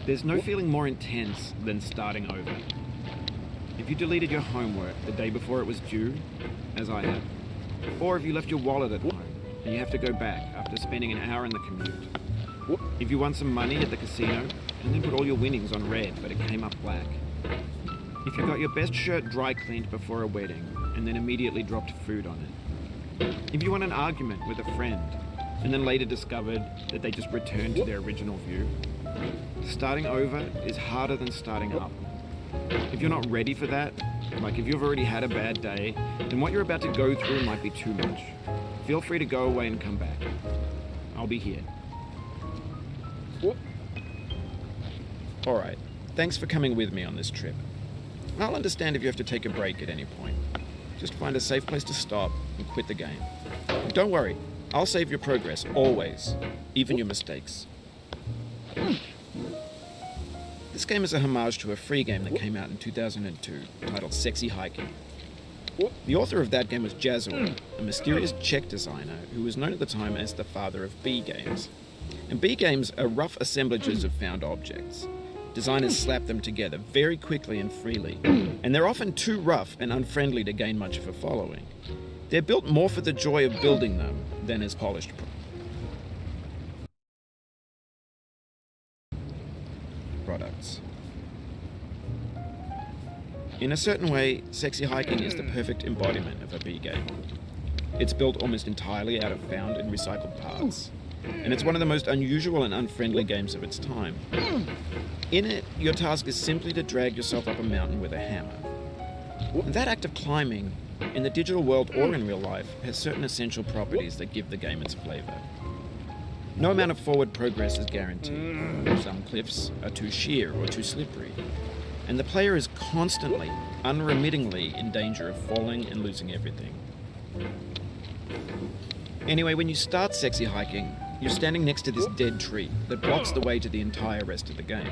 There's no feeling more intense than starting over. If you deleted your homework the day before it was due, as I have, or if you left your wallet at home and you have to go back after spending an hour in the commute, if you won some money at the casino and then put all your winnings on red but it came up black, if you got your best shirt dry cleaned before a wedding and then immediately dropped food on it, if you won an argument with a friend and then later discovered that they just returned to their original view, starting over is harder than starting up. If you're not ready for that, like if you've already had a bad day, then what you're about to go through might be too much. Feel free to go away and come back. I'll be here. Alright, thanks for coming with me on this trip. I'll understand if you have to take a break at any point. Just find a safe place to stop and quit the game. Don't worry, I'll save your progress, always, even your mistakes. This game is a homage to a free game that came out in 2002, titled Sexy Hiking. The author of that game was Jazor, a mysterious Czech designer who was known at the time as the father of B games. And B games are rough assemblages of found objects. Designers slap them together very quickly and freely, and they're often too rough and unfriendly to gain much of a following. They're built more for the joy of building them than as polished products. In a certain way, Sexy Hiking is the perfect embodiment of a B game. It's built almost entirely out of found and recycled parts, and it's one of the most unusual and unfriendly games of its time. In it, your task is simply to drag yourself up a mountain with a hammer. And that act of climbing, in the digital world or in real life, has certain essential properties that give the game its flavor. No amount of forward progress is guaranteed. Some cliffs are too sheer or too slippery, and the player is constantly, unremittingly in danger of falling and losing everything. Anyway, when you start Sexy Hiking, you're standing next to this dead tree that blocks the way to the entire rest of the game.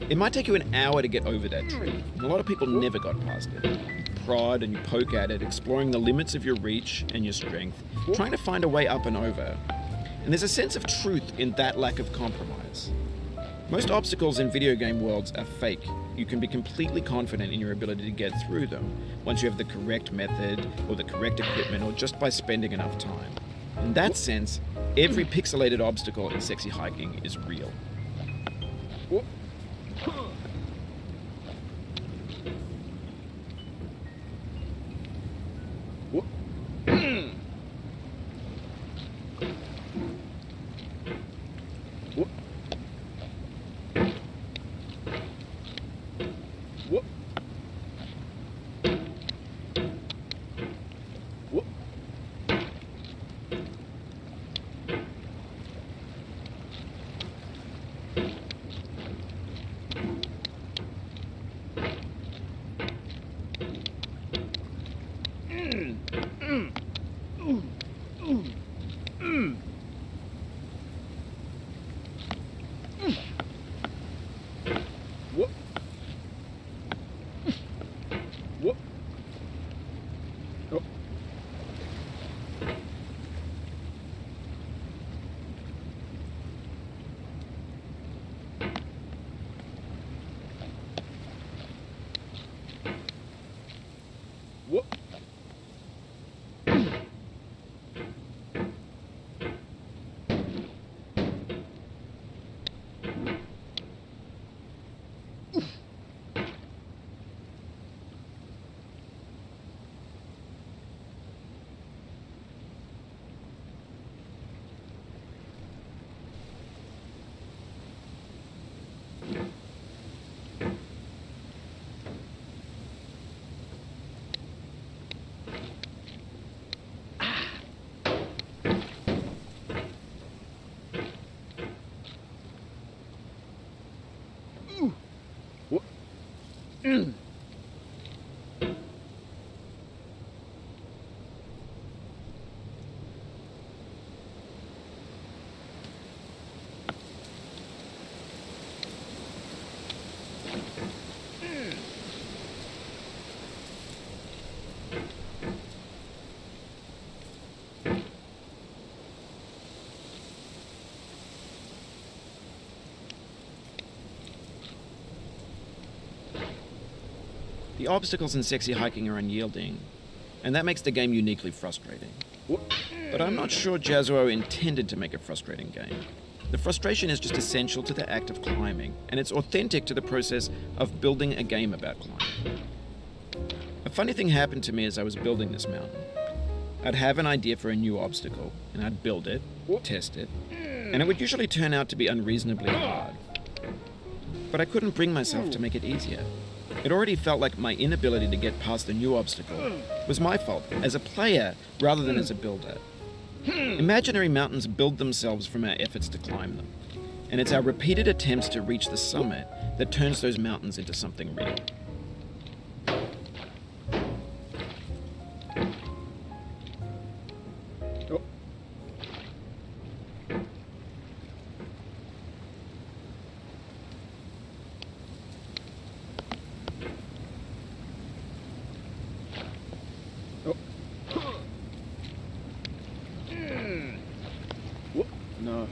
It might take you an hour to get over that tree, and a lot of people never got past it. You prod and you poke at it, exploring the limits of your reach and your strength, trying to find a way up and over. And there's a sense of truth in that lack of compromise. Most obstacles in video game worlds are fake. You can be completely confident in your ability to get through them once you have the correct method or the correct equipment or just by spending enough time. In that sense, every pixelated obstacle in Sexy Hiking is real. The obstacles in sexy hiking are unyielding, and that makes the game uniquely frustrating. But I'm not sure Jazuo intended to make a frustrating game. The frustration is just essential to the act of climbing, and it's authentic to the process of building a game about climbing. A funny thing happened to me as I was building this mountain. I'd have an idea for a new obstacle, and I'd build it, test it, and it would usually turn out to be unreasonably hard. But I couldn't bring myself to make it easier. It already felt like my inability to get past the new obstacle was my fault as a player rather than as a builder. Imaginary mountains build themselves from our efforts to climb them, and it's our repeated attempts to reach the summit that turns those mountains into something real. No.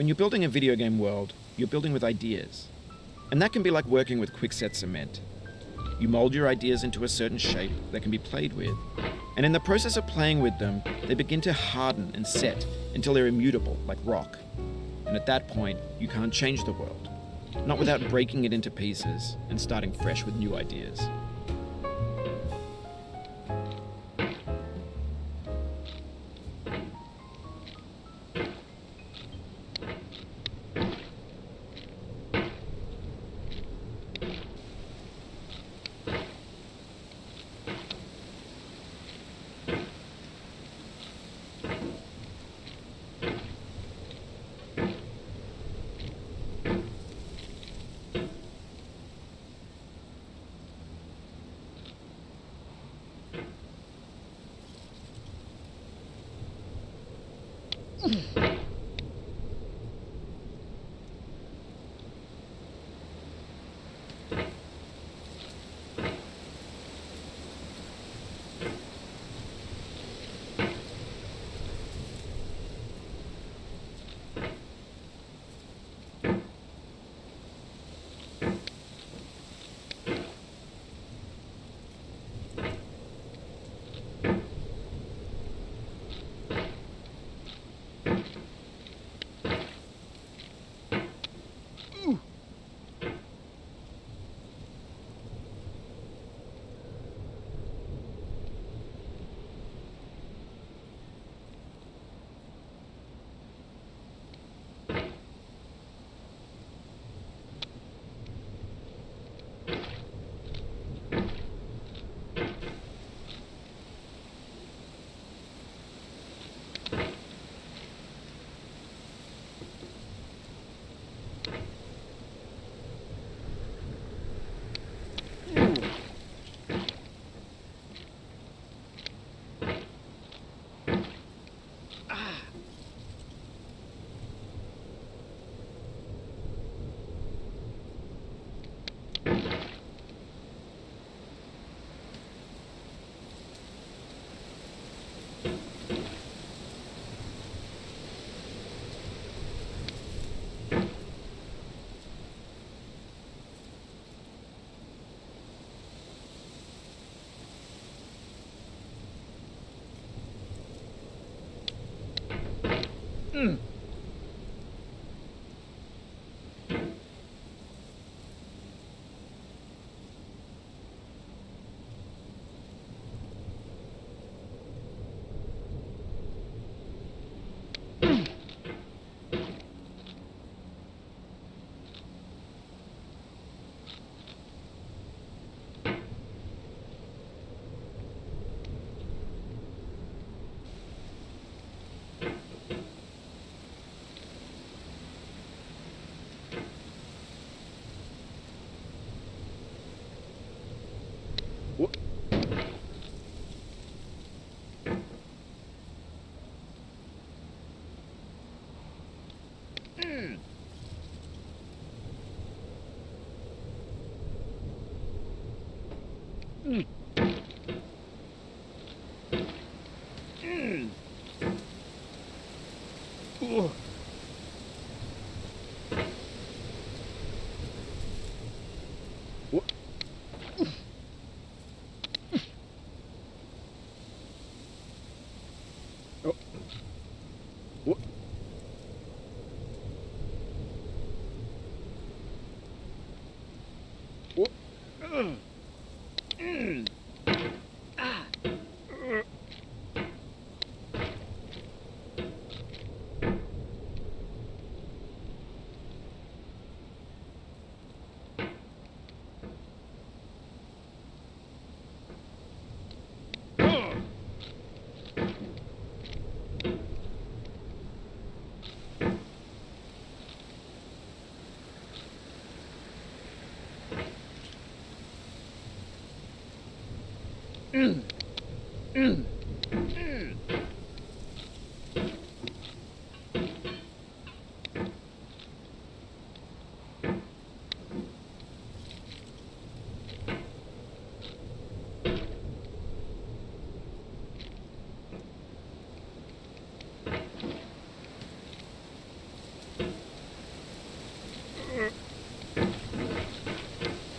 When you're building a video game world, you're building with ideas. And that can be like working with quickset cement. You mold your ideas into a certain shape that can be played with, and in the process of playing with them, they begin to harden and set until they're immutable, like rock. And at that point, you can't change the world, not without breaking it into pieces and starting fresh with new ideas.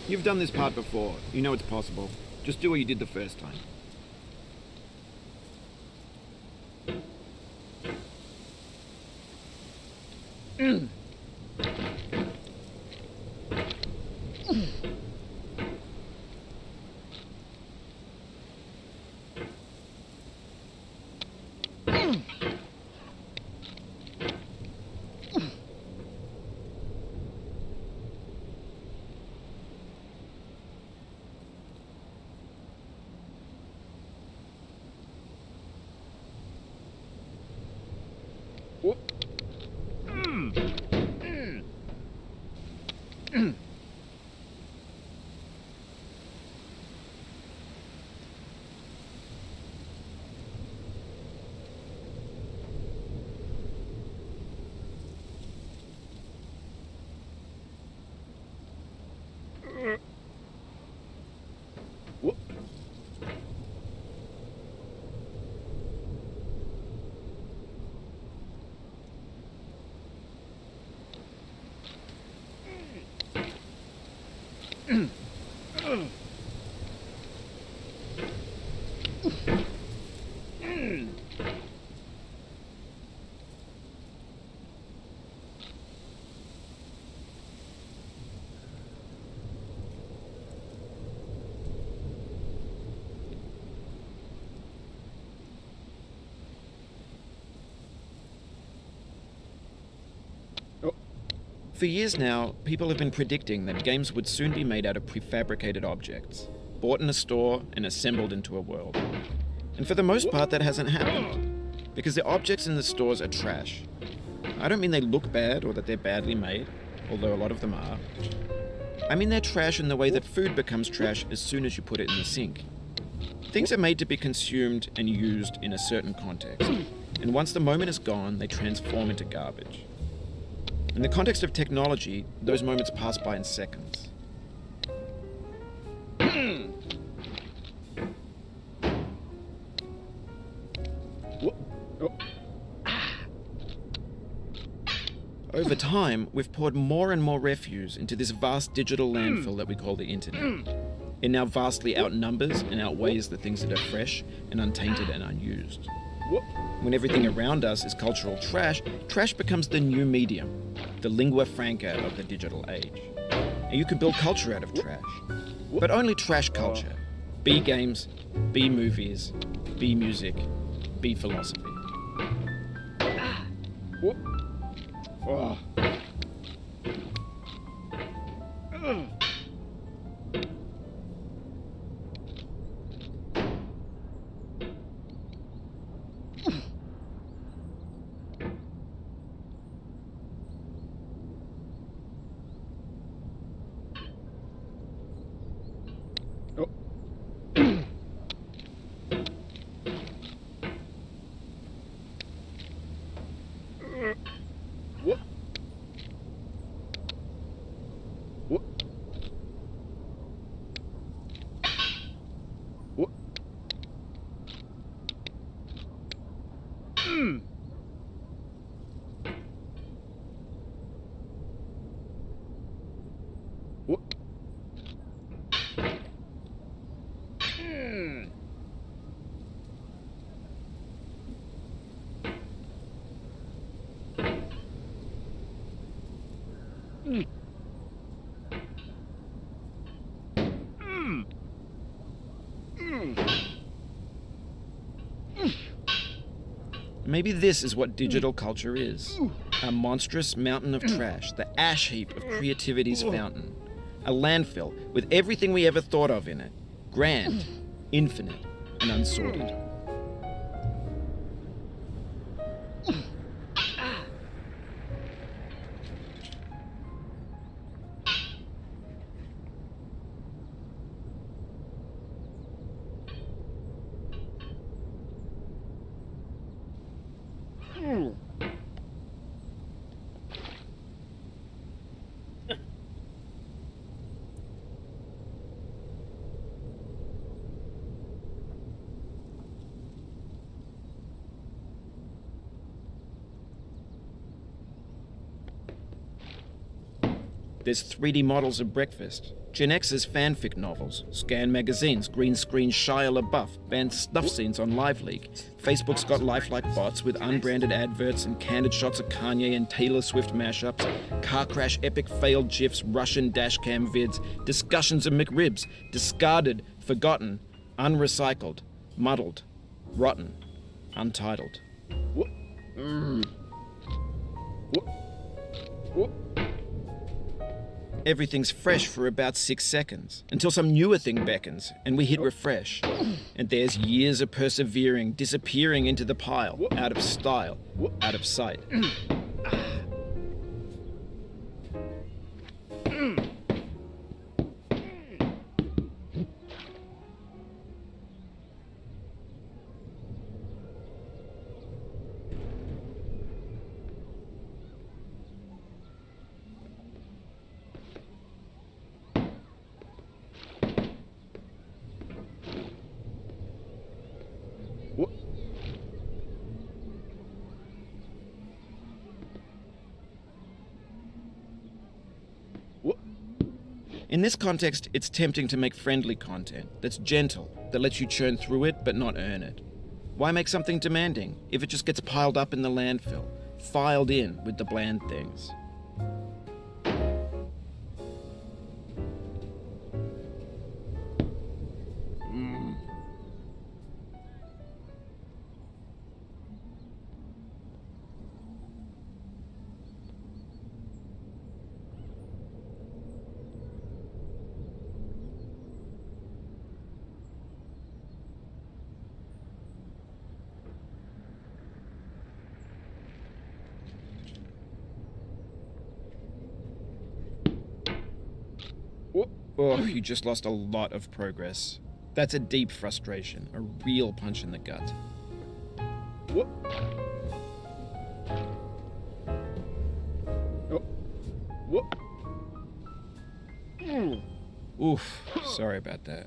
You've done this part before. You know it's possible. Just do what you did the first time. For years now, people have been predicting that games would soon be made out of prefabricated objects, bought in a store and assembled into a world. And for the most part, that hasn't happened, because the objects in the stores are trash. I don't mean they look bad or that they're badly made, although a lot of them are. I mean they're trash in the way that food becomes trash as soon as you put it in the sink. Things are made to be consumed and used in a certain context, and once the moment is gone, they transform into garbage. In the context of technology, those moments pass by in seconds. Over time, we've poured more and more refuse into this vast digital landfill that we call the internet. It now vastly outnumbers and outweighs the things that are fresh and untainted and unused. When everything around us is cultural trash, trash becomes the new medium, the lingua franca of the digital age. And you can build culture out of trash, but only trash culture. B games, B movies, B music, B philosophy. Maybe this is what digital culture is. A monstrous mountain of trash, the ash heap of creativity's fountain. A landfill with everything we ever thought of in it. Grand, infinite, and unsorted. There's 3D models of breakfast, Gen X's fanfic novels, scan magazines, green screen Shia LaBeouf, banned snuff scenes on LiveLeak. Facebook's got lifelike bots with unbranded adverts and candid shots of Kanye and Taylor Swift mashups, car crash epic failed GIFs, Russian dashcam vids, discussions of McRibs, discarded, forgotten, unrecycled, muddled, rotten, untitled. Everything's fresh for about 6 seconds, until some newer thing beckons, and we hit refresh. And there's years of persevering, disappearing into the pile, out of style, out of sight. In this context, it's tempting to make friendly content that's gentle, that lets you churn through it but not earn it. Why make something demanding if it just gets piled up in the landfill, filed in with the bland things? Oh, you just lost a lot of progress. That's a deep frustration, a real punch in the gut. Oof, sorry about that.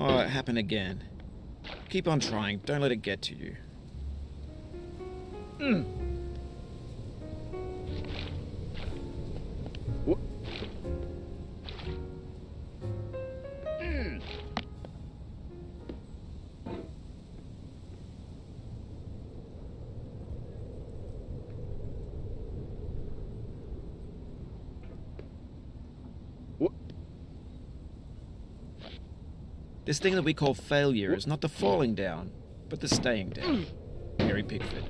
Oh, it happened again. Keep on trying, don't let it get to you. This thing that we call failure is not the falling down, but the staying down. Mary Pickford.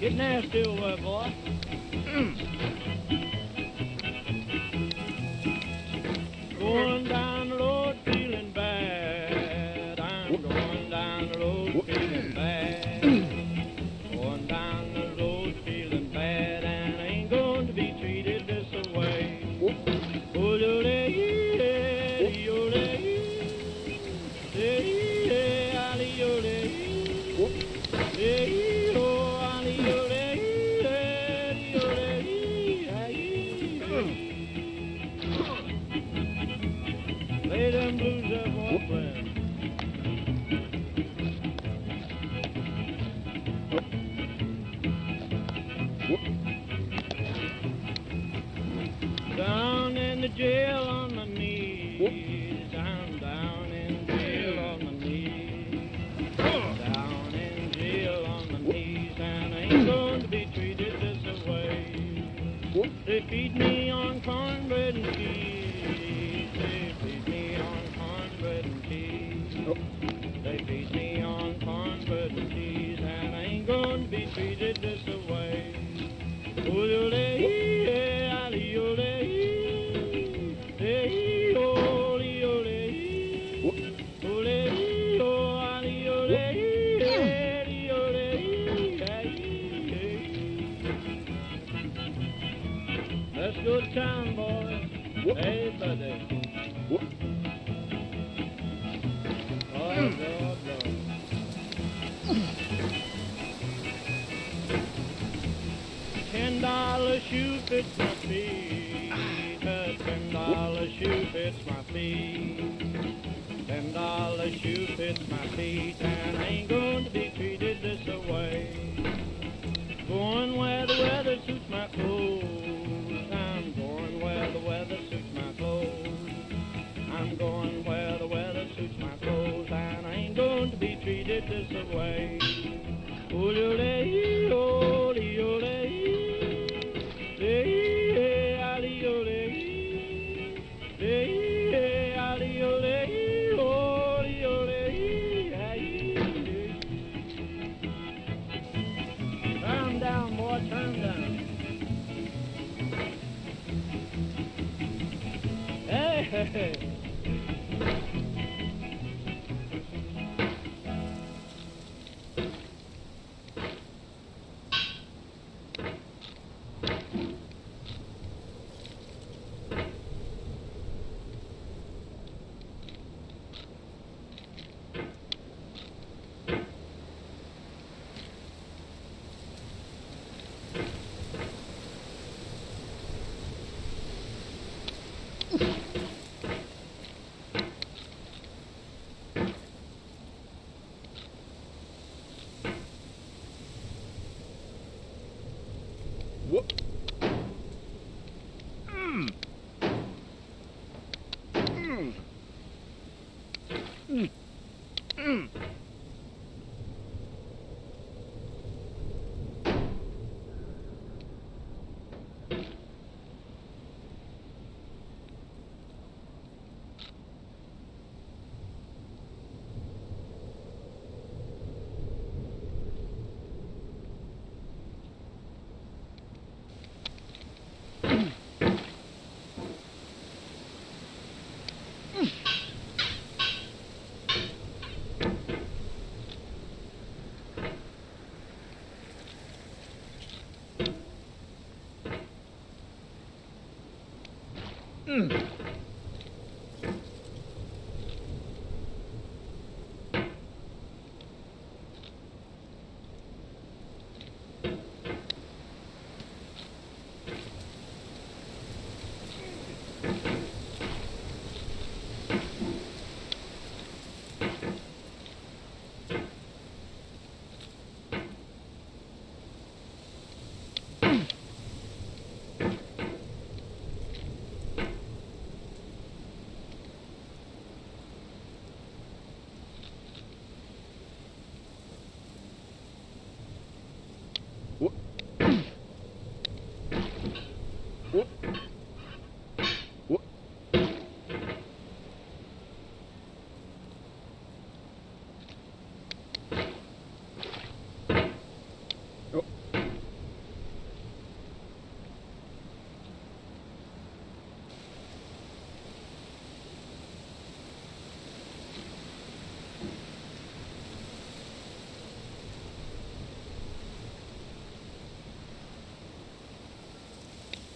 Get nasty over there, boy. Going down the road feeling bad. I'm going down the road feeling bad. Going down the road feeling bad, and I ain't going to be treated this way. Oh, lay them blues up, old friend. Down in the jail on my knees. I'm down in jail on my knees. Down in jail on my knees, and I ain't going to be treated this way. They feed me on cornbread and cheese. They feed me on cornbread and cheese. They feed me on cornbread and cheese, and I ain't going to be treated this way. Oh, yo, lay, ali, yo, lay. Hey, buddy. Whoop. Oh, Lord, Lord. $10 shoe fits my feet. A $10 shoe fits my feet. $10 shoe fits my feet, and I ain't going to be treated this way. Going where the weather suits my clothes. I'm going where the weather suits my clothes. I'm going where the weather suits my clothes, and I ain't going to be treated this way. Ole, ole, ole. Turn down, boy, turn down. Hey, hey, hey. Whoop. Mm. Mm. Mm. Mm. Mm. Whoop. Whoop. Whoop. Oh.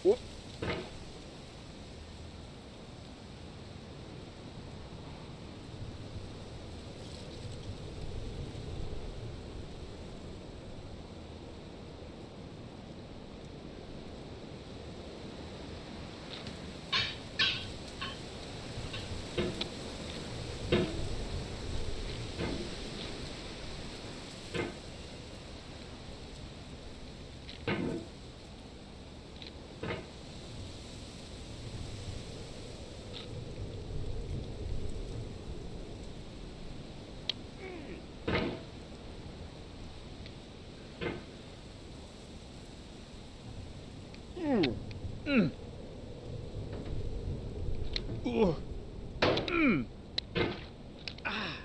Whoop. Mm. Mm. Ooh. Mm. Ah.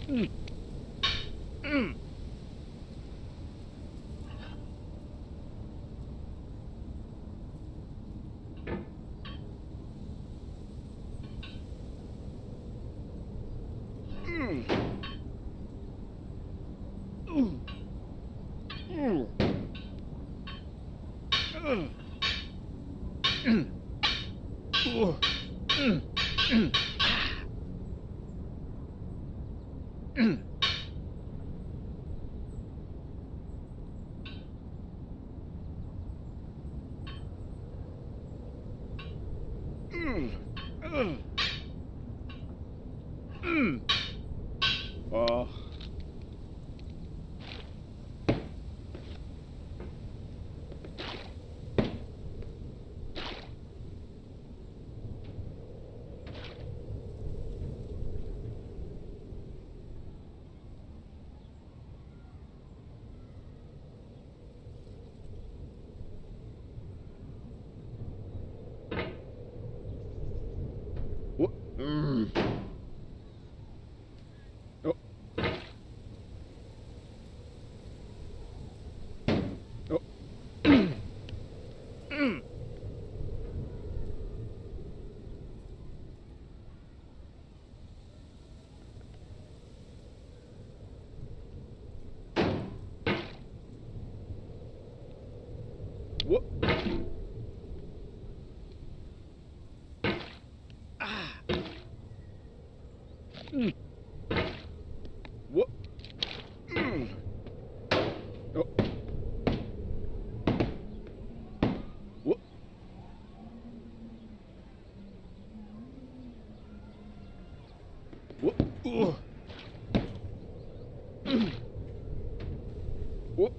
Oh. What? Oh. Oh. What? Ah. What? Oh. What? What? What? What?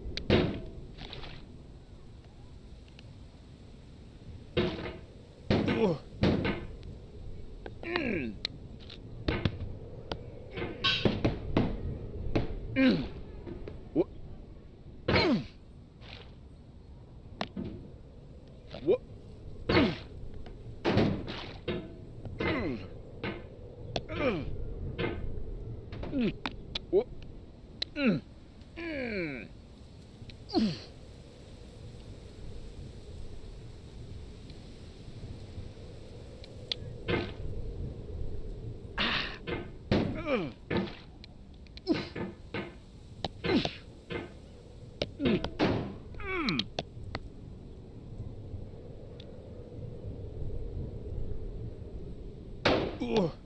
What? Oh.